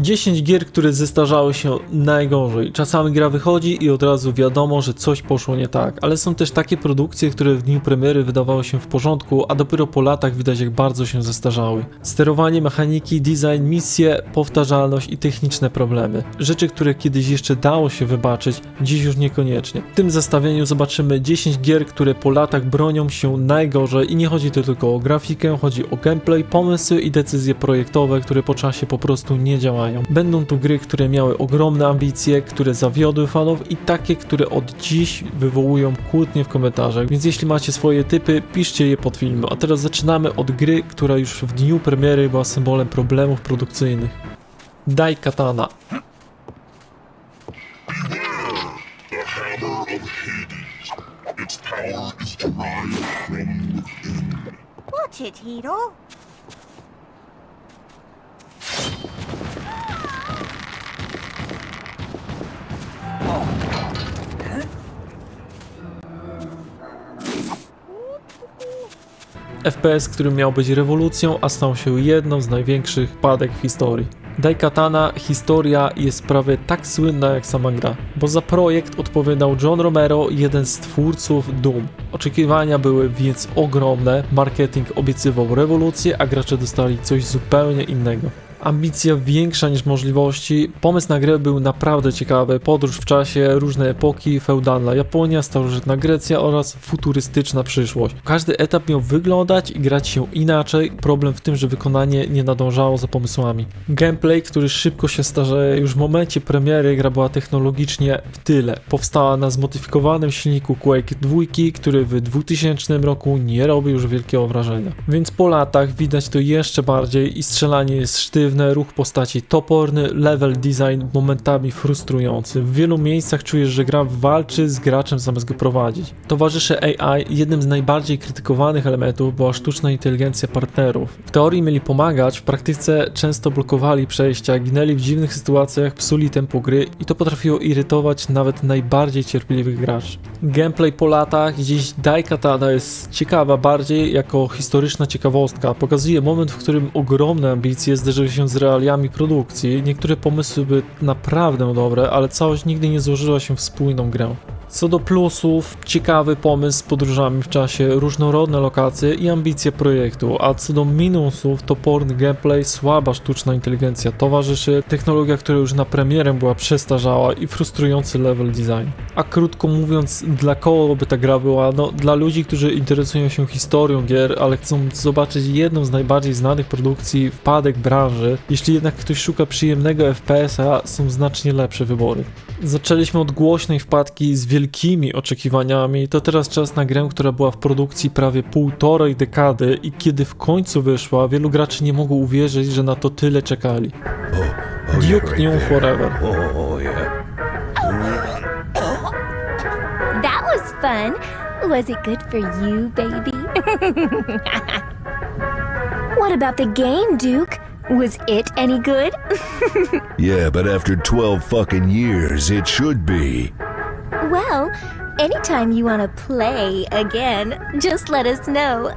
10 gier, które zestarzały się najgorzej. Czasami gra wychodzi i od razu wiadomo, że coś poszło nie tak, ale są też takie produkcje, które w dniu premiery wydawały się w porządku, a dopiero po latach widać, jak bardzo się zestarzały. Sterowanie, mechaniki, design, misje, powtarzalność i techniczne problemy. Rzeczy, które kiedyś jeszcze dało się wybaczyć, dziś już niekoniecznie. W tym zestawieniu zobaczymy 10 gier, które po latach bronią się najgorzej i nie chodzi tu tylko o grafikę, chodzi o gameplay, pomysły i decyzje projektowe, które po czasie po prostu nie działają. Będą tu gry, które miały ogromne ambicje, które zawiodły fanów i takie, które od dziś wywołują kłótnie w komentarzach, więc jeśli macie swoje typy, piszcie je pod filmem. A teraz zaczynamy od gry, która już w dniu premiery była symbolem problemów produkcyjnych. Daikatana. Watch it, Hiro. FPS, który miał być rewolucją, a stał się jedną z największych wpadek w historii. Daikatana historia jest prawie tak słynna jak sama gra, bo za projekt odpowiadał John Romero, jeden z twórców Doom. Oczekiwania były więc ogromne, marketing obiecywał rewolucję, a gracze dostali coś zupełnie innego. Ambicja większa niż możliwości, pomysł na grę był naprawdę ciekawy, podróż w czasie, różne epoki, feudalna Japonia, starożytna Grecja oraz futurystyczna przyszłość. Każdy etap miał wyglądać i grać się inaczej, problem w tym, że wykonanie nie nadążało za pomysłami. Gameplay, który szybko się starzeje, już w momencie premiery gra była technologicznie w tyle. Powstała na zmodyfikowanym silniku Quake 2, który w 2000 roku nie robi już wielkiego wrażenia. Więc po latach widać to jeszcze bardziej i strzelanie jest sztywne, ruch postaci toporny, level design momentami frustrujący. W wielu miejscach czujesz, że gra walczy z graczem zamiast go prowadzić. Towarzysze AI, jednym z najbardziej krytykowanych elementów była sztuczna inteligencja partnerów. W teorii mieli pomagać, w praktyce często blokowali przejścia, ginęli w dziwnych sytuacjach, psuli tempo gry i to potrafiło irytować nawet najbardziej cierpliwych graczy. Gameplay po latach, dziś Daikatana jest ciekawa bardziej jako historyczna ciekawostka. Pokazuje moment, w którym ogromne ambicje zderzyły się z realiami produkcji. Niektóre pomysły były naprawdę dobre, ale całość nigdy nie złożyła się w spójną grę. Co do plusów, ciekawy pomysł z podróżami w czasie, różnorodne lokacje i ambicje projektu, a co do minusów, toporny gameplay, słaba sztuczna inteligencja towarzyszy, technologia, która już na premierę była przestarzała i frustrujący level design. A krótko mówiąc, dla kogo by ta gra była? No, dla ludzi, którzy interesują się historią gier, ale chcą zobaczyć jedną z najbardziej znanych produkcji, wpadek branży. Jeśli jednak ktoś szuka przyjemnego FPS-a, są znacznie lepsze wybory. Zaczęliśmy od głośnej wpadki z wielkimi oczekiwaniami, to teraz czas na grę, która była w produkcji prawie półtorej dekady i kiedy w końcu wyszła, wielu graczy nie mogło uwierzyć, że na to tyle czekali. Duke Nukem Forever. That was fun. Was it good for you, baby? What about the game, Duke? Was it any good? Yeah, but after 12 fucking years, it should be. Well, anytime you want to play again, just let us know.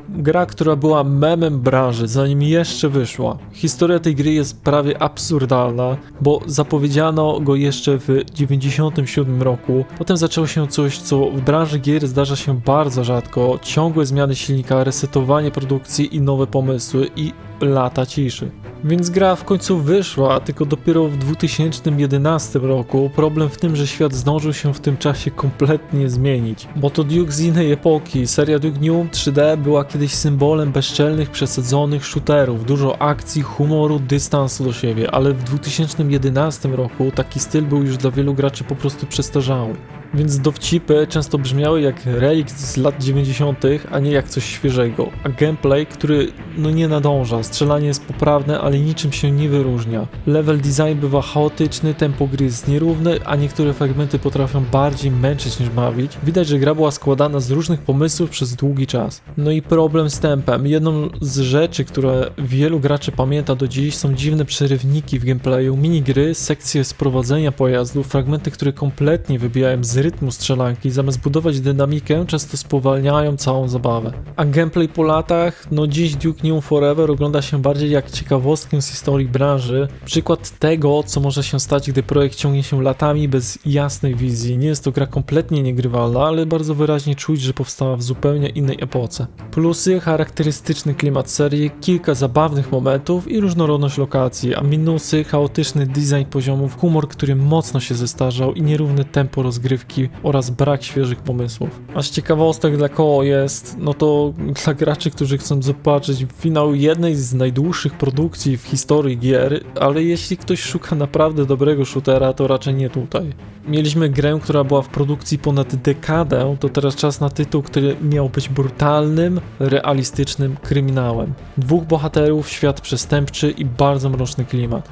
Gra, która była memem branży, zanim jeszcze wyszła. Historia tej gry jest prawie absurdalna, bo zapowiedziano go jeszcze w 1997 roku. Potem zaczęło się coś, co w branży gier zdarza się bardzo rzadko. Ciągłe zmiany silnika, resetowanie produkcji i nowe pomysły i lata ciszy. Więc gra w końcu wyszła, tylko dopiero w 2011 roku. Problem w tym, że świat zdążył się w tym czasie kompletnie zmienić. Bo to Duke z innej epoki. Seria Duke Nukem 3D była kiedyś symbolem bezczelnych, przesadzonych shooterów. Dużo akcji, humoru, dystansu do siebie. Ale w 2011 roku taki styl był już dla wielu graczy po prostu przestarzały. Więc dowcipy często brzmiały jak relikt z lat 90., a nie jak coś świeżego. A gameplay, który nie nadąża, strzelanie jest poprawne, ale niczym się nie wyróżnia. Level design bywa chaotyczny, tempo gry jest nierówne, a niektóre fragmenty potrafią bardziej męczyć niż bawić. Widać, że gra była składana z różnych pomysłów przez długi czas. No i problem z tempem. Jedną z rzeczy, które wielu graczy pamięta do dziś, są dziwne przerywniki w gameplayu, minigry, sekcje sprowadzenia pojazdów, fragmenty, które kompletnie wybijają z rytmu strzelanki, zamiast budować dynamikę, często spowalniają całą zabawę. A gameplay po latach, no dziś Duke Nukem Forever ogląda się bardziej jak ciekawostkę z historii branży, przykład tego, co może się stać, gdy projekt ciągnie się latami bez jasnej wizji. Nie jest to gra kompletnie niegrywalna, ale bardzo wyraźnie czuć, że powstała w zupełnie innej epoce. Plusy: charakterystyczny klimat serii, kilka zabawnych momentów i różnorodność lokacji, a minusy: chaotyczny design poziomów, humor, który mocno się zestarzał i nierówne tempo rozgrywki oraz brak świeżych pomysłów. A z ciekawostek dla koło jest, no to dla graczy, którzy chcą zobaczyć finał jednej z najdłuższych produkcji w historii gier, ale jeśli ktoś szuka naprawdę dobrego shootera, to raczej nie tutaj. Mieliśmy grę, która była w produkcji ponad dekadę, to teraz czas na tytuł, który miał być brutalnym, realistycznym kryminałem. Dwóch bohaterów, świat przestępczy i bardzo mroczny klimat.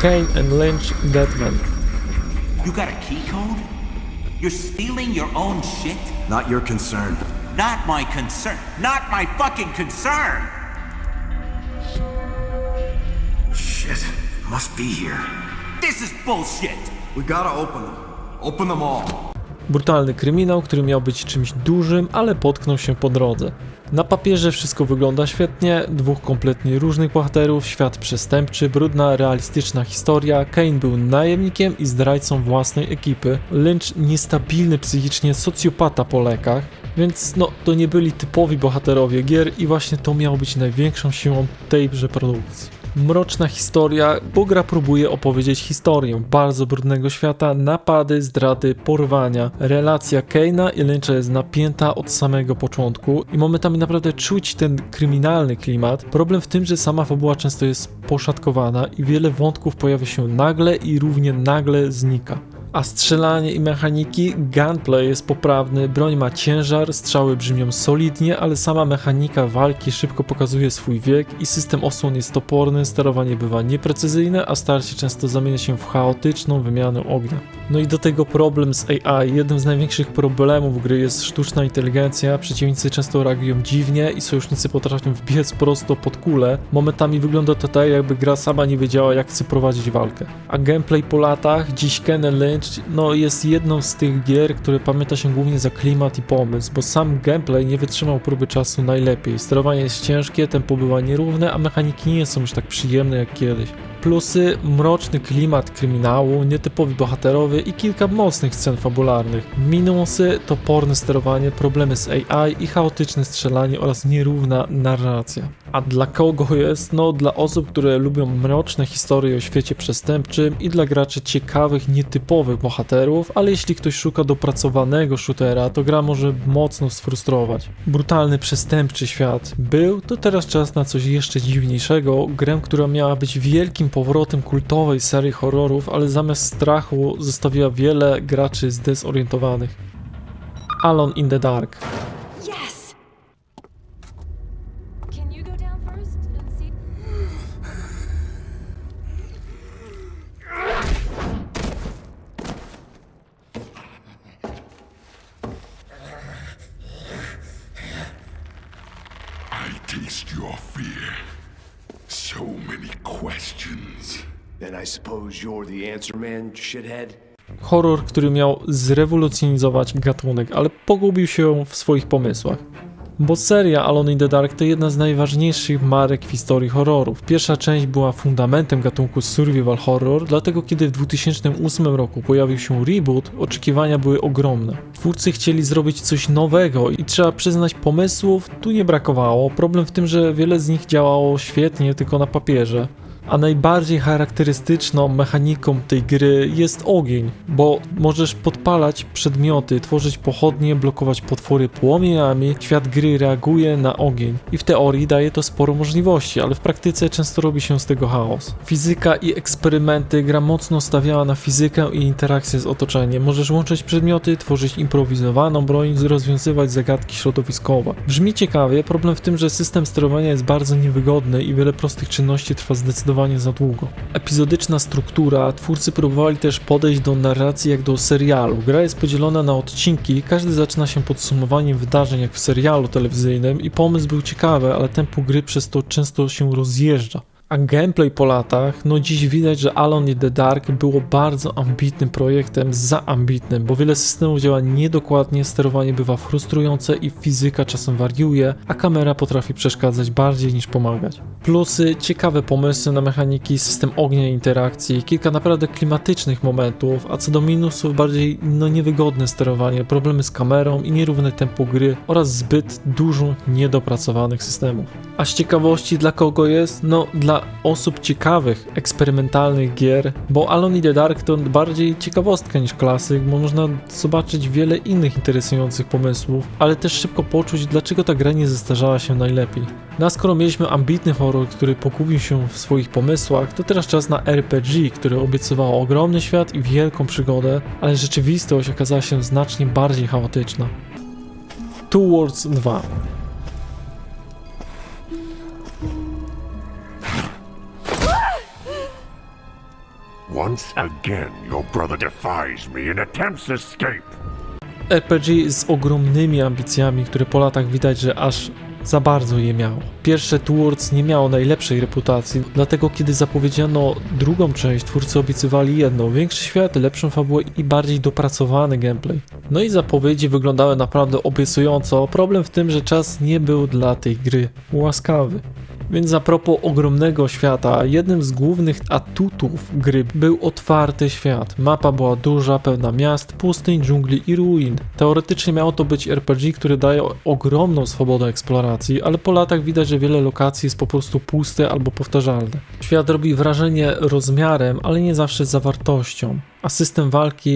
Kane and Lynch Deadman. You got a key code? You're stealing your own shit? Not your concern. Not my concern. Not my fucking concern! Shit, must be here. This is bullshit! We gotta open them. Open them all. Brutalny kryminał, który miał być czymś dużym, ale potknął się po drodze. Na papierze wszystko wygląda świetnie, dwóch kompletnie różnych bohaterów, świat przestępczy, brudna, realistyczna historia, Kane był najemnikiem i zdrajcą własnej ekipy, Lynch niestabilny psychicznie socjopata po lekach, więc no to nie byli typowi bohaterowie gier i właśnie to miało być największą siłą tejże produkcji. Mroczna historia, bo gra próbuje opowiedzieć historię bardzo brudnego świata, napady, zdrady, porwania. Relacja Kane'a i Lyncha jest napięta od samego początku i momentami naprawdę czuć ten kryminalny klimat. Problem w tym, że sama fabuła często jest poszatkowana i wiele wątków pojawia się nagle i równie nagle znika. A strzelanie i mechaniki, gunplay jest poprawny, broń ma ciężar, strzały brzmią solidnie, ale sama mechanika walki szybko pokazuje swój wiek i system osłon jest toporny, sterowanie bywa nieprecyzyjne, a starcie często zamienia się w chaotyczną wymianę ognia. No i do tego problem z AI. Jednym z największych problemów gry jest sztuczna inteligencja, przeciwnicy często reagują dziwnie i sojusznicy potrafią wbiec prosto pod kulę. Momentami wygląda to tak, jakby gra sama nie wiedziała, jak chce prowadzić walkę. A gameplay po latach, dziś Kane Lynch no jest jedną z tych gier, które pamięta się głównie za klimat i pomysł, bo sam gameplay nie wytrzymał próby czasu najlepiej. Sterowanie jest ciężkie, tempo bywa nierówne, a mechaniki nie są już tak przyjemne jak kiedyś. Plusy: mroczny klimat kryminału, nietypowi bohaterowie i kilka mocnych scen fabularnych. Minusy: toporne sterowanie, problemy z AI i chaotyczne strzelanie oraz nierówna narracja. A dla kogo jest? No dla osób, które lubią mroczne historie o świecie przestępczym i dla graczy ciekawych, nietypowych bohaterów, ale jeśli ktoś szuka dopracowanego shootera, to gra może mocno sfrustrować. Brutalny, przestępczy świat był, to teraz czas na coś jeszcze dziwniejszego, grę, która miała być wielkim powrotem kultowej serii horrorów, ale zamiast strachu zostawiła wiele graczy zdezorientowanych. Alone in the Dark. Yes! Can you go down first and see? I taste your fear. So many questions. Then I suppose you're the answer man, shithead? Horror, który miał zrewolucjonizować gatunek, ale pogubił się w swoich pomysłach. Bo seria Alone in the Dark to jedna z najważniejszych marek w historii horrorów. Pierwsza część była fundamentem gatunku survival horror, dlatego kiedy w 2008 roku pojawił się reboot, oczekiwania były ogromne. Twórcy chcieli zrobić coś nowego i trzeba przyznać, pomysłów tu nie brakowało. Problem w tym, że wiele z nich działało świetnie tylko na papierze. A najbardziej charakterystyczną mechaniką tej gry jest ogień, bo możesz podpalać przedmioty, tworzyć pochodnie, blokować potwory płomieniami, świat gry reaguje na ogień i w teorii daje to sporo możliwości, ale w praktyce często robi się z tego chaos. Fizyka i eksperymenty, gra mocno stawiała na fizykę i interakcję z otoczeniem. Możesz łączyć przedmioty, tworzyć improwizowaną broń, rozwiązywać zagadki środowiskowe. Brzmi ciekawie, problem w tym, że system sterowania jest bardzo niewygodny i wiele prostych czynności trwa zdecydowanie za długo. Epizodyczna struktura, twórcy próbowali też podejść do narracji jak do serialu. Gra jest podzielona na odcinki, każdy zaczyna się podsumowaniem wydarzeń jak w serialu telewizyjnym i pomysł był ciekawy, ale tempo gry przez to często się rozjeżdża. A gameplay po latach, no dziś widać, że Alone in the Dark było bardzo ambitnym projektem, za ambitnym, bo wiele systemów działa niedokładnie, sterowanie bywa frustrujące i fizyka czasem wariuje, a kamera potrafi przeszkadzać bardziej niż pomagać. Plusy, ciekawe pomysły na mechaniki, system ognia i interakcji, kilka naprawdę klimatycznych momentów, a co do minusów bardziej niewygodne sterowanie, problemy z kamerą i nierówne tempo gry oraz zbyt dużo niedopracowanych systemów. A z ciekawości dla kogo jest? No dla osób ciekawych, eksperymentalnych gier, bo Alone in the Dark to bardziej ciekawostka niż klasyk, bo można zobaczyć wiele innych interesujących pomysłów, ale też szybko poczuć, dlaczego ta gra nie zestarzała się najlepiej. No a skoro mieliśmy ambitny horror, który pogubił się w swoich pomysłach, to teraz czas na RPG, które obiecywało ogromny świat i wielką przygodę, ale rzeczywistość okazała się znacznie bardziej chaotyczna. Two Worlds 2. Once again, your brother defies me and attempts escape. RPG z ogromnymi ambicjami, które po latach widać, że aż za bardzo je miało. Pierwsze Two Worlds nie miało najlepszej reputacji, dlatego kiedy zapowiedziano drugą część, twórcy obiecywali jedno: większy świat, lepszą fabułę i bardziej dopracowany gameplay. No i zapowiedzi wyglądały naprawdę obiecująco, problem w tym, że czas nie był dla tej gry łaskawy. Więc a propos ogromnego świata, jednym z głównych atutów gry był otwarty świat. Mapa była duża, pełna miast, pustyń, dżungli i ruin. Teoretycznie miało to być RPG, który daje ogromną swobodę eksploracji, ale po latach widać, że wiele lokacji jest po prostu puste albo powtarzalne. Świat robi wrażenie rozmiarem, ale nie zawsze zawartością. A system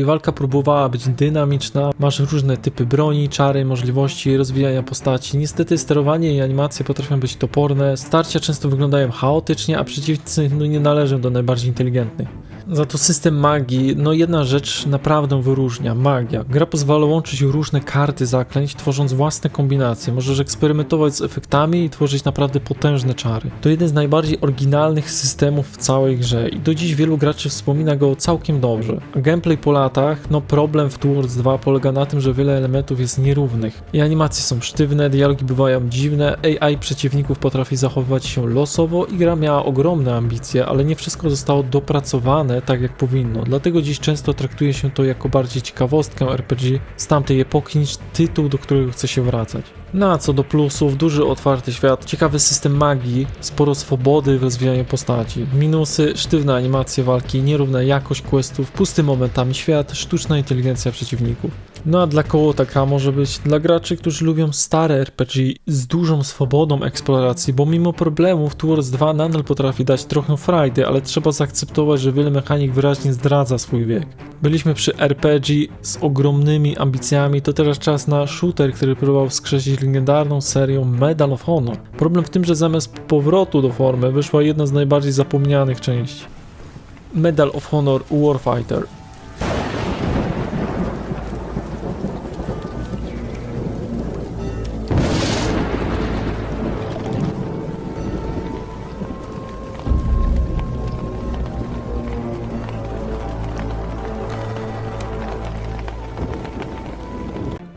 walka próbowała być dynamiczna, masz różne typy broni, czary, możliwości rozwijania postaci. Niestety sterowanie i animacje potrafią być toporne, starcia często wyglądają chaotycznie, a przeciwnicy nie należą do najbardziej inteligentnych. Za to system magii, jedna rzecz naprawdę wyróżnia: magia. Gra pozwala łączyć różne karty zaklęć, tworząc własne kombinacje. Możesz eksperymentować z efektami i tworzyć naprawdę potężne czary. To jeden z najbardziej oryginalnych systemów w całej grze i do dziś wielu graczy wspomina go całkiem dobrze. A gameplay po latach, problem w Two Worlds 2 polega na tym, że wiele elementów jest nierównych. I animacje są sztywne, dialogi bywają dziwne, AI przeciwników potrafi zachowywać się losowo i gra miała ogromne ambicje, ale nie wszystko zostało dopracowane tak jak powinno. Dlatego dziś często traktuje się to jako bardziej ciekawostkę RPG z tamtej epoki niż tytuł, do którego chce się wracać. No a co do plusów, duży otwarty świat, ciekawy system magii, sporo swobody w rozwijaniu postaci. Minusy, sztywne animacje walki, nierówna jakość questów, pusty momentami świat, sztuczna inteligencja przeciwników. No a dla kogo ta gra może być? Dla graczy, którzy lubią stare RPG z dużą swobodą eksploracji, bo mimo problemów Two Worlds 2 nadal potrafi dać trochę frajdy, ale trzeba zaakceptować, że wiele mechanik wyraźnie zdradza swój wiek. Byliśmy przy RPG z ogromnymi ambicjami, to teraz czas na shooter, który próbował wskrzesić legendarną serię Medal of Honor. Problem w tym, że zamiast powrotu do formy wyszła jedna z najbardziej zapomnianych części. Medal of Honor Warfighter.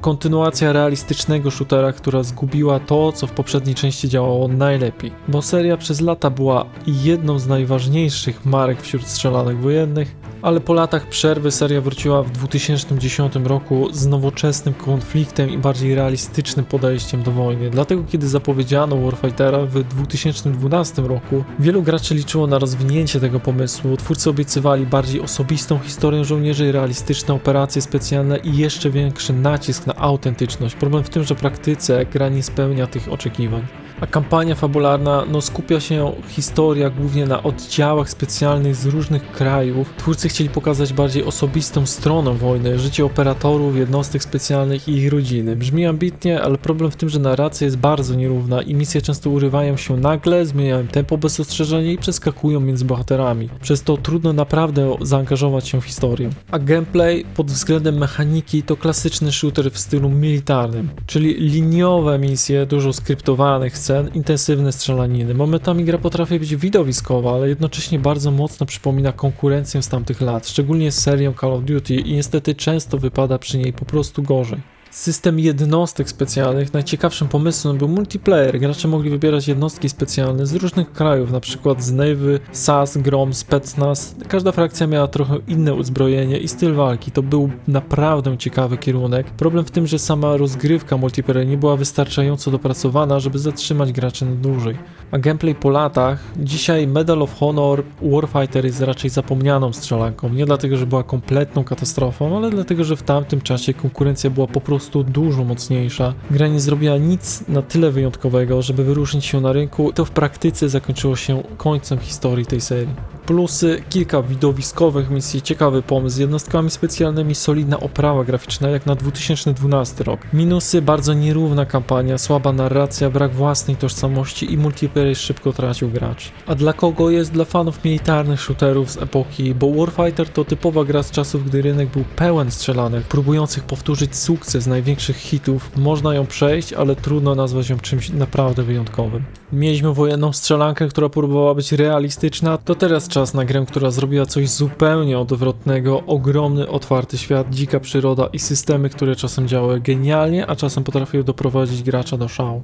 Kontynuacja realistycznego shootera, która zgubiła to, co w poprzedniej części działało najlepiej. Bo seria przez lata była jedną z najważniejszych marek wśród strzelanek wojennych, ale po latach przerwy seria wróciła w 2010 roku z nowoczesnym konfliktem i bardziej realistycznym podejściem do wojny. Dlatego kiedy zapowiedziano Warfightera w 2012 roku, wielu graczy liczyło na rozwinięcie tego pomysłu. Twórcy obiecywali bardziej osobistą historię żołnierzy, realistyczne operacje specjalne i jeszcze większy nacisk na autentyczność. Problem w tym, że w praktyce gra nie spełnia tych oczekiwań. A kampania fabularna skupia się historia głównie na oddziałach specjalnych z różnych krajów. Twórcy chcieli pokazać bardziej osobistą stronę wojny, życie operatorów, jednostek specjalnych i ich rodziny. Brzmi ambitnie, ale problem w tym, że narracja jest bardzo nierówna i misje często urywają się nagle, zmieniają tempo bez ostrzeżenia i przeskakują między bohaterami. Przez to trudno naprawdę zaangażować się w historię. A gameplay pod względem mechaniki to klasyczny shooter w stylu militarnym, czyli liniowe misje, dużo skryptowanych scen, intensywne strzelaniny. Momentami gra potrafi być widowiskowa, ale jednocześnie bardzo mocno przypomina konkurencję z tamtych lat, szczególnie z serią Call of Duty i niestety często wypada przy niej po prostu gorzej. System jednostek specjalnych. Najciekawszym pomysłem był multiplayer. Gracze mogli wybierać jednostki specjalne z różnych krajów, na przykład z Navy, SAS, Grom, Spetsnaz. Każda frakcja miała trochę inne uzbrojenie i styl walki. To był naprawdę ciekawy kierunek. Problem w tym, że sama rozgrywka multiplayer nie była wystarczająco dopracowana, żeby zatrzymać graczy na dłużej. A gameplay po latach, dzisiaj Medal of Honor Warfighter jest raczej zapomnianą strzelanką. Nie dlatego, że była kompletną katastrofą, ale dlatego, że w tamtym czasie konkurencja była po prostu dużo mocniejsza. Gra nie zrobiła nic na tyle wyjątkowego, żeby wyróżnić się na rynku. To w praktyce zakończyło się końcem historii tej serii. Plusy, kilka widowiskowych misji, ciekawy pomysł z jednostkami specjalnymi, solidna oprawa graficzna jak na 2012 rok. Minusy, bardzo nierówna kampania, słaba narracja, brak własnej tożsamości i multiplayer szybko tracił gracz. A dla kogo jest? Dla fanów militarnych shooterów z epoki, bo Warfighter to typowa gra z czasów, gdy rynek był pełen strzelanek, próbujących powtórzyć sukces największych hitów. Można ją przejść, ale trudno nazwać ją czymś naprawdę wyjątkowym. Mieliśmy wojenną strzelankę, która próbowała być realistyczna, to teraz czas na grę, która zrobiła coś zupełnie odwrotnego. Ogromny, otwarty świat, dzika przyroda i systemy, które czasem działały genialnie, a czasem potrafiły doprowadzić gracza do szału.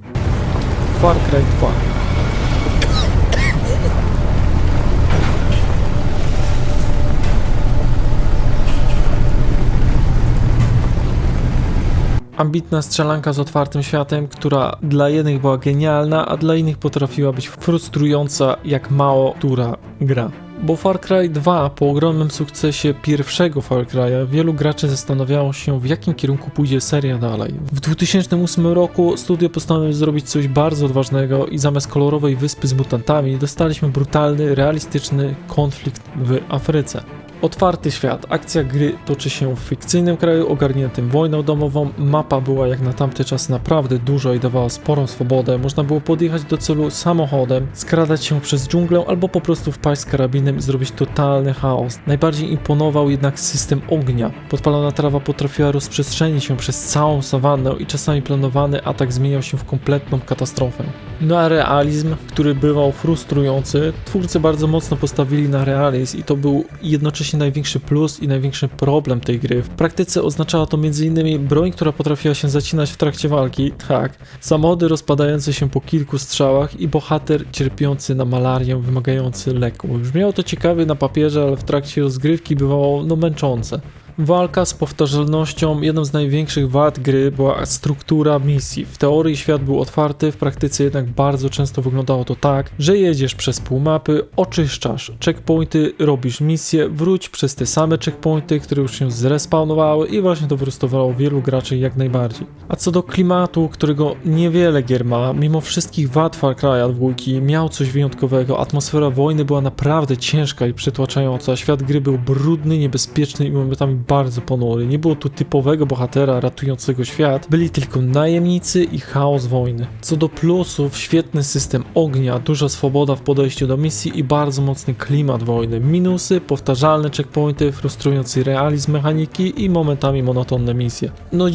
Far Cry 2. Ambitna strzelanka z otwartym światem, która dla jednych była genialna, a dla innych potrafiła być frustrująca jak mało która gra. Bo Far Cry 2 po ogromnym sukcesie pierwszego Far Cry'a wielu graczy zastanawiało się, w jakim kierunku pójdzie seria dalej. W 2008 roku studio postanowiło zrobić coś bardzo odważnego i zamiast kolorowej wyspy z mutantami dostaliśmy brutalny, realistyczny konflikt w Afryce. Otwarty świat. Akcja gry toczy się w fikcyjnym kraju ogarniętym wojną domową. Mapa była jak na tamty czas naprawdę duża i dawała sporą swobodę. Można było podjechać do celu samochodem, skradać się przez dżunglę albo po prostu wpaść z karabinem i zrobić totalny chaos. Najbardziej imponował jednak system ognia. Podpalona trawa potrafiła rozprzestrzenić się przez całą sawannę i czasami planowany atak zmieniał się w kompletną katastrofę. No a realizm, który bywał frustrujący, twórcy bardzo mocno postawili na realizm i to był jednocześnie największy plus i największy problem tej gry. W praktyce oznaczało to m.in. broń, która potrafiła się zacinać w trakcie walki, tak, samochody rozpadające się po kilku strzałach i bohater cierpiący na malarię, wymagający leku. Brzmiało to ciekawie na papierze, ale w trakcie rozgrywki bywało męczące. Walka z powtarzalnością. Jedną z największych wad gry była struktura misji. W teorii świat był otwarty, w praktyce jednak bardzo często wyglądało to tak, że jedziesz przez pół mapy, oczyszczasz checkpointy, robisz misje, wróć przez te same checkpointy, które już się zrespawnowały i właśnie to frustowało wielu graczy jak najbardziej. A co do klimatu, którego niewiele gier ma, mimo wszystkich wad Far Cry'a 2 miał coś wyjątkowego, atmosfera wojny była naprawdę ciężka i przytłaczająca, świat gry był brudny, niebezpieczny i momentami bardzo ponury. Nie było tu typowego bohatera ratującego świat, byli tylko najemnicy i chaos wojny. Co do plusów, świetny system ognia, duża swoboda w podejściu do misji i bardzo mocny klimat wojny. Minusy, powtarzalne checkpointy, frustrujący realizm mechaniki i momentami monotonne misje. No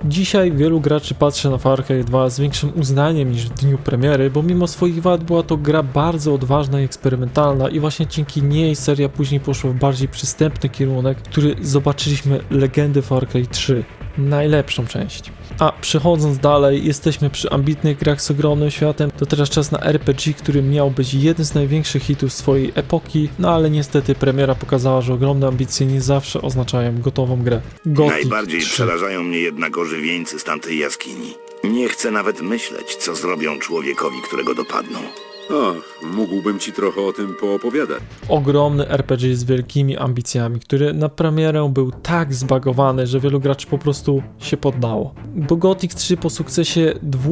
dzisiaj wielu graczy patrzy na Far Cry 2 z większym uznaniem niż w dniu premiery, bo mimo swoich wad była to gra bardzo odważna i eksperymentalna i właśnie dzięki niej seria później poszła w bardziej przystępny kierunek, który zobaczyliśmy legendy Far Cry 3, najlepszą część. A przechodząc dalej, jesteśmy przy ambitnych grach z ogromnym światem, to teraz czas na RPG, który miał być jeden z największych hitów swojej epoki, no ale niestety premiera pokazała, że ogromne ambicje nie zawsze oznaczają gotową grę. Gothic Najbardziej 3. przerażają mnie jednak ożywieńcy z tamtej jaskini. Nie chcę nawet myśleć, co zrobią człowiekowi, którego dopadną. Ach, mógłbym ci trochę o tym poopowiadać. Ogromny RPG z wielkimi ambicjami, który na premierę był tak zbagowany, że wielu graczy po prostu się poddało. Bo Gothic 3 po sukcesie 2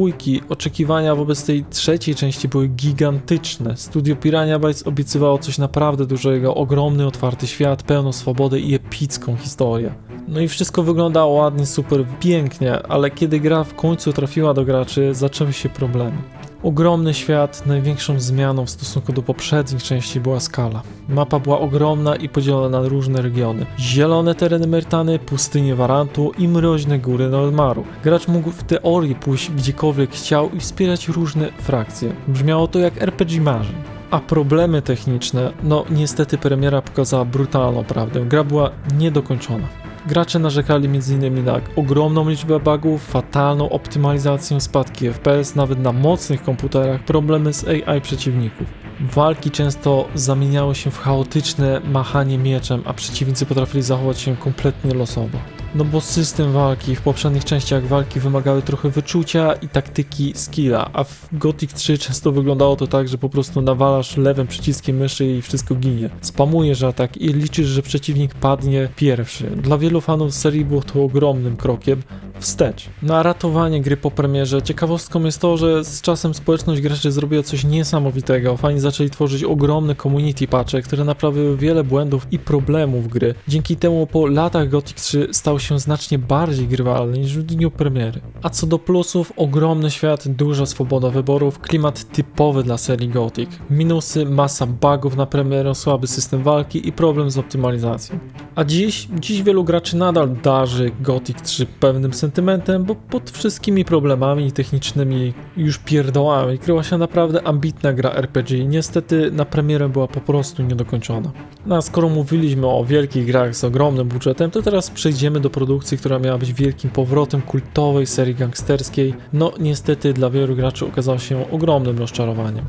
oczekiwania wobec tej trzeciej części były gigantyczne. Studio Piranha Bytes obiecywało coś naprawdę dużego, ogromny otwarty świat, pełno swobody i epicką historię. No i wszystko wyglądało ładnie, super, pięknie, ale kiedy gra w końcu trafiła do graczy, zaczęły się problemy. Ogromny świat, największą zmianą w stosunku do poprzednich części była skala. Mapa była ogromna i podzielona na różne regiony. Zielone tereny Myrtany, pustynie Warantu i mroźne góry Nordmaru. Gracz mógł w teorii pójść gdziekolwiek chciał i wspierać różne frakcje. Brzmiało to jak RPG marzeń. A problemy techniczne, no niestety premiera pokazała brutalną prawdę. Gra była niedokończona. Gracze narzekali m.in. na ogromną liczbę bugów, fatalną optymalizację, spadki FPS, nawet na mocnych komputerach, problemy z AI przeciwników. Walki często zamieniały się w chaotyczne machanie mieczem, a przeciwnicy potrafili zachować się kompletnie losowo. No bo system walki w poprzednich częściach walki wymagały trochę wyczucia i taktyki skilla, a w Gothic 3 często wyglądało to tak, że po prostu nawalasz lewym przyciskiem myszy i wszystko ginie. Spamujesz atak i liczysz, że przeciwnik padnie pierwszy. Dla wielu fanów serii było to ogromnym krokiem wstecz. Na ratowanie gry po premierze ciekawostką jest to, że z czasem społeczność graczy zrobiła coś niesamowitego. Fani zaczęli tworzyć ogromne community patche, które naprawiły wiele błędów i problemów gry. Dzięki temu po latach Gothic 3 stał się znacznie bardziej grywalny niż w dniu premiery. A co do plusów, ogromny świat, duża swoboda wyborów, klimat typowy dla serii Gothic. Minusy, masa bugów na premierę, słaby system walki i problem z optymalizacją. A dziś wielu graczy nadal darzy Gothic 3 pewnym sentymentem, bo pod wszystkimi problemami technicznymi już pierdołami kryła się naprawdę ambitna gra RPG. Niestety na premierę była po prostu niedokończona. No a skoro mówiliśmy o wielkich grach z ogromnym budżetem, to teraz przejdziemy do produkcji, która miała być wielkim powrotem kultowej serii gangsterskiej. No niestety dla wielu graczy okazała się ogromnym rozczarowaniem.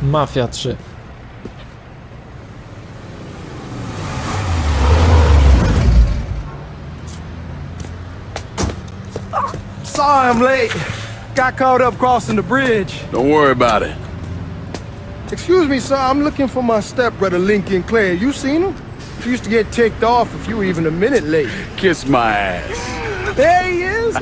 Mafia 3. Sorry I'm late. Got caught up crossing the bridge. Don't worry about it. Excuse me, sir. I'm looking for my stepbrother, Lincoln Clay. You seen him? He used to get ticked off if you were even a minute late. Kiss my ass. There he is.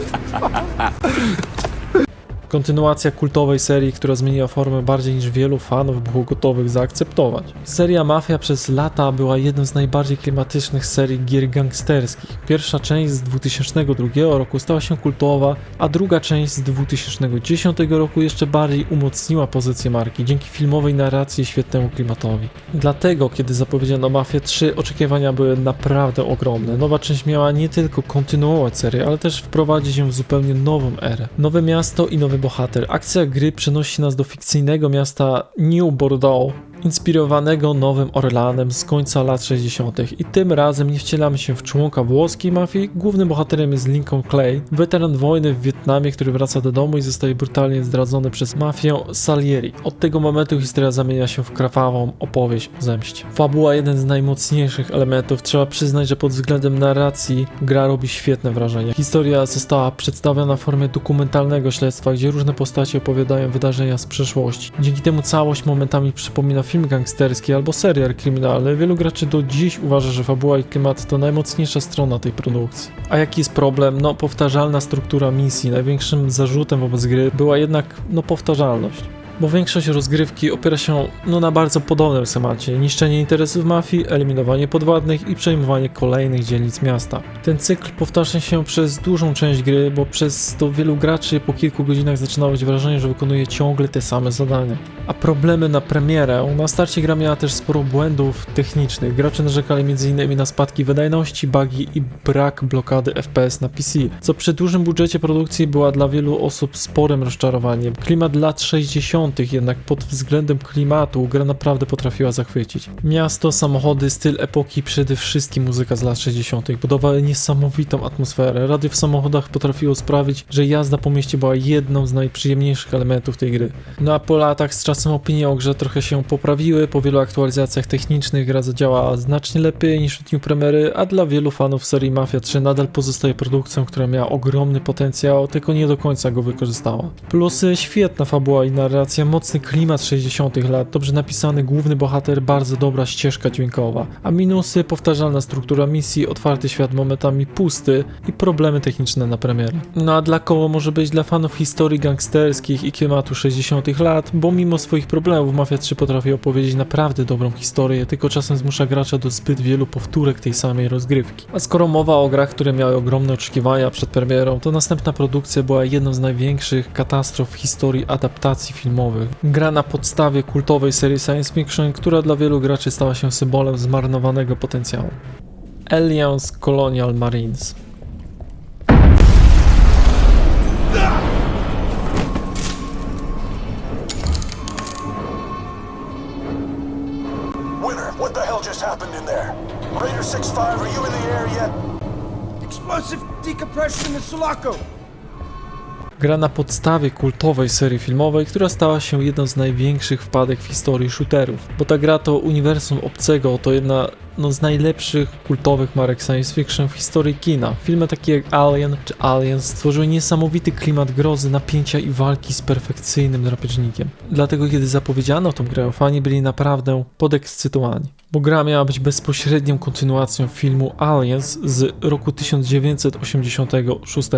Kontynuacja kultowej serii, która zmieniła formę bardziej niż wielu fanów było gotowych zaakceptować. Seria Mafia przez lata była jedną z najbardziej klimatycznych serii gier gangsterskich. Pierwsza część z 2002 roku stała się kultowa, a druga część z 2010 roku jeszcze bardziej umocniła pozycję marki dzięki filmowej narracji i świetnemu klimatowi. Dlatego, kiedy zapowiedziano Mafię 3, oczekiwania były naprawdę ogromne. Nowa część miała nie tylko kontynuować serię, ale też wprowadzić ją w zupełnie nową erę. Nowe miasto i nowy bohater. Akcja gry przenosi nas do fikcyjnego miasta New Bordeaux, inspirowanego Nowym Orleanem z końca lat 60. I tym razem nie wcielamy się w członka włoskiej mafii. Głównym bohaterem jest Lincoln Clay, weteran wojny w Wietnamie, który wraca do domu i zostaje brutalnie zdradzony przez mafię Salieri. Od tego momentu historia zamienia się w krwawą opowieść o zemście. Fabuła jeden z najmocniejszych elementów. Trzeba przyznać, że pod względem narracji gra robi świetne wrażenie. Historia została przedstawiona w formie dokumentalnego śledztwa, gdzie różne postacie opowiadają wydarzenia z przeszłości. Dzięki temu całość momentami przypomina film gangsterski albo serial kryminalny. Wielu graczy do dziś uważa, że fabuła i klimat to najmocniejsza strona tej produkcji. A jaki jest problem? No powtarzalna struktura misji. Największym zarzutem wobec gry była jednak powtarzalność. Bo większość rozgrywki opiera się na bardzo podobnym schemacie: niszczenie interesów mafii, eliminowanie podwładnych i przejmowanie kolejnych dzielnic miasta. Ten cykl powtarza się przez dużą część gry, bo przez to wielu graczy po kilku godzinach zaczynało mieć wrażenie, że wykonuje ciągle te same zadania. A problemy na premierę. Na starcie gra miała też sporo błędów technicznych. Gracze narzekali m.in. na spadki wydajności, bugi i brak blokady FPS na PC, co przy dużym budżecie produkcji była dla wielu osób sporym rozczarowaniem. Klimat lat 60. jednak pod względem klimatu gra naprawdę potrafiła zachwycić. Miasto, samochody, styl epoki, przede wszystkim muzyka z lat 60. budowały niesamowitą atmosferę. Radio w samochodach potrafiło sprawić, że jazda po mieście była jedną z najprzyjemniejszych elementów tej gry. No a po latach z czasem opinie o grze trochę się poprawiły. Po wielu aktualizacjach technicznych gra zadziałała znacznie lepiej niż w dniu premiery, a dla wielu fanów serii Mafia 3 nadal pozostaje produkcją, która miała ogromny potencjał, tylko nie do końca go wykorzystała. Plusy: świetna fabuła i narracja, mocny klimat 60. lat, dobrze napisany główny bohater, bardzo dobra ścieżka dźwiękowa. A minusy: powtarzalna struktura misji, otwarty świat momentami pusty i problemy techniczne na premierę. No a dla kogo może być? Dla fanów historii gangsterskich i klimatu 60. lat, bo mimo swoich problemów Mafia 3 potrafi opowiedzieć naprawdę dobrą historię, tylko czasem zmusza gracza do zbyt wielu powtórek tej samej rozgrywki. A skoro mowa o grach, które miały ogromne oczekiwania przed premierą, to następna produkcja była jedną z największych katastrof w historii adaptacji filmowych. Gra na podstawie kultowej serii science fiction, która dla wielu graczy stała się symbolem zmarnowanego potencjału. Aliens Colonial Marines. Winter, what the hell just happened in there? Raider 6-5, are you in the air yet? explosive decompression in Sulaco. Gra na podstawie kultowej serii filmowej, która stała się jedną z największych wpadek w historii shooterów, bo ta gra to uniwersum obcego, to jedna z najlepszych kultowych marek science fiction w historii kina. Filmy takie jak Alien czy Aliens stworzyły niesamowity klimat grozy, napięcia i walki z perfekcyjnym drapieżnikiem. Dlatego kiedy zapowiedziano tą grę, fani byli naprawdę podekscytowani, bo gra miała być bezpośrednią kontynuacją filmu Aliens z roku 1986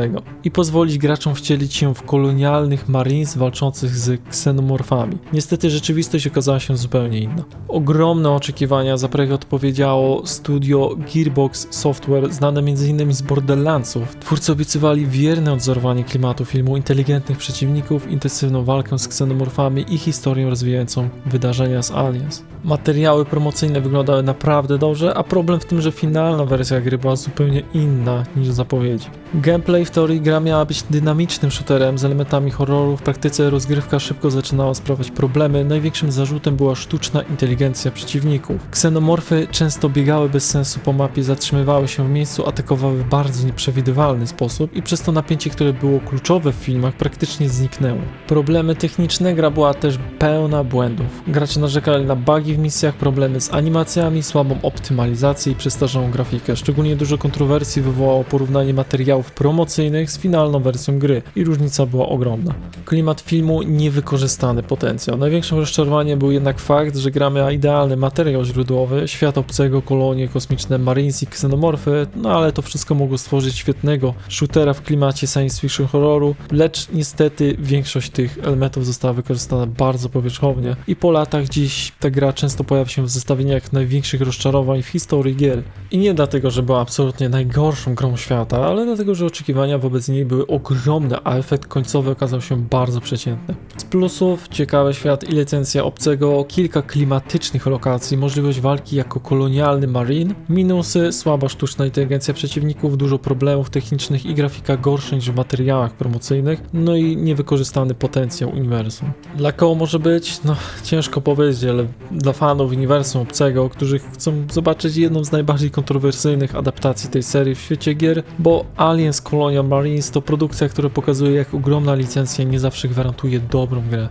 i pozwolić graczom wcielić się w kolonialnych marines walczących z ksenomorfami. Niestety rzeczywistość okazała się zupełnie inna. Ogromne oczekiwania za projekt odpowiedziało studio Gearbox Software, znane m.in. z Borderlandsów. Twórcy obiecywali wierne odzorowanie klimatu filmu, inteligentnych przeciwników, intensywną walkę z ksenomorfami i historię rozwijającą wydarzenia z Aliens. Materiały promocyjne wyglądały naprawdę dobrze, a problem w tym, że finalna wersja gry była zupełnie inna niż zapowiedzi. Gameplay w teorii gra miała być dynamicznym shooterem z elementami horroru, w praktyce rozgrywka szybko zaczynała sprawiać problemy, największym zarzutem była sztuczna inteligencja przeciwników. Ksenomorfy często biegały bez sensu po mapie, zatrzymywały się w miejscu, atakowały w bardzo nieprzewidywalny sposób i przez to napięcie, które było kluczowe w filmach, praktycznie zniknęło. Problemy techniczne, gra była też pełna błędów. Gracze narzekali na bugi w misjach, problemy z animacjami, słabą optymalizację i przestarzaną grafikę. Szczególnie dużo kontrowersji wywołało porównanie materiałów promocyjnych z finalną wersją gry i różnica była ogromna. Klimat filmu, niewykorzystany potencjał. Największym rozczarowaniem był jednak fakt, że gra miała idealny materiał źródłowy, świat obcego, kolonie kosmiczne, marines i ksenomorfy, ale to wszystko mogło stworzyć świetnego shootera w klimacie science fiction horroru, lecz niestety większość tych elementów została wykorzystana bardzo powierzchownie i po latach dziś ta gra często pojawia się w zestawieniach największych rozczarowań w historii gier. I nie dlatego, że była absolutnie najgorszą grą świata, ale dlatego, że oczekiwania wobec niej były ogromne, a efekt końcowy okazał się bardzo przeciętny. Z plusów ciekawy świat i licencja obcego, kilka klimatycznych lokacji, możliwość walki jako kolonialny marine, minusy, słaba sztuczna inteligencja przeciwników, dużo problemów technicznych i grafika gorsza niż w materiałach promocyjnych, no i niewykorzystany potencjał uniwersum. Dla kogo może być? No ciężko powiedzieć, ale dla fanów uniwersum obcego, którzy chcą zobaczyć jedną z najbardziej kontrowersyjnych adaptacji tej serii w świecie gier, bo Aliens Colonial Marines to produkcja, która pokazuje, jak ogromna licencja nie zawsze gwarantuje dobrą grę.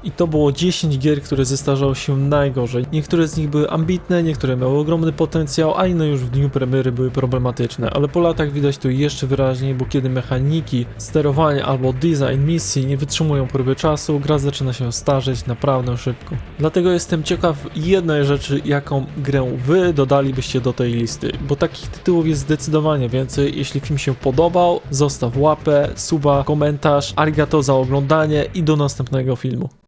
I to było 10 gier, które zestarzały się najgorzej. Niektóre z nich były ambitne, niektóre miały ogromny potencjał, a inne już w dniu premiery były problematyczne. Ale po latach widać to jeszcze wyraźniej, bo kiedy mechaniki, sterowanie albo design misji nie wytrzymują próby czasu, gra zaczyna się starzeć naprawdę szybko. Dlatego jestem ciekaw jednej rzeczy, jaką grę wy dodalibyście do tej listy, bo takich tytułów jest zdecydowanie więcej. Jeśli film się podobał, zostaw łapę, suba, komentarz, arigato za oglądanie i do następnego filmu.